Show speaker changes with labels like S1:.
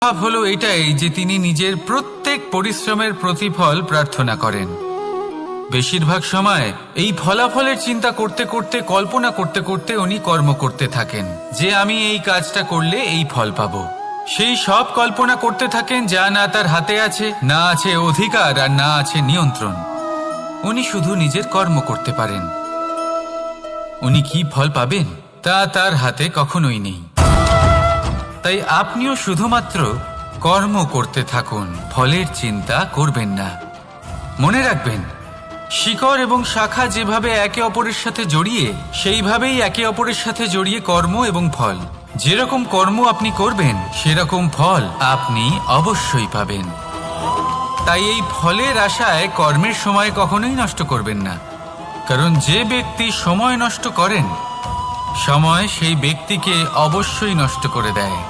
S1: ভাব হলো এটাই যে তিনি নিজের প্রত্যেক পরিশ্রমের প্রতিফল প্রার্থনা করেন। বেশিরভাগ সময় এই ফলাফলের চিন্তা করতে করতে, কল্পনা করতে করতে উনি কর্ম করতে থাকেন যে আমি এই কাজটা করলে এই ফল পাবো। সেই সব কল্পনা করতে থাকেন যা না তার হাতে আছে, না আছে অধিকার, আর না আছে নিয়ন্ত্রণ। উনি শুধু নিজের কর্ম করতে পারেন। উনি কি ফল পাবেন তা তার হাতে কখনোই নেই। তাই আপনিও শুধুমাত্র কর্ম করতে থাকুন, ফলের চিন্তা করবেন না। মনে রাখবেন, শিকড় এবং শাখা যেভাবে একে অপরের সাথে জড়িয়ে, সেইভাবেই একে অপরের সাথে জড়িয়ে কর্ম এবং ফল। যেরকম কর্ম আপনি করবেন সেরকম ফল আপনি অবশ্যই পাবেন। তাই এই ফলের আশায় কর্মের সময় কখনোই নষ্ট করবেন না, কারণ যে ব্যক্তি সময় নষ্ট করেন, সময় সেই ব্যক্তিকে অবশ্যই নষ্ট করে দেয়।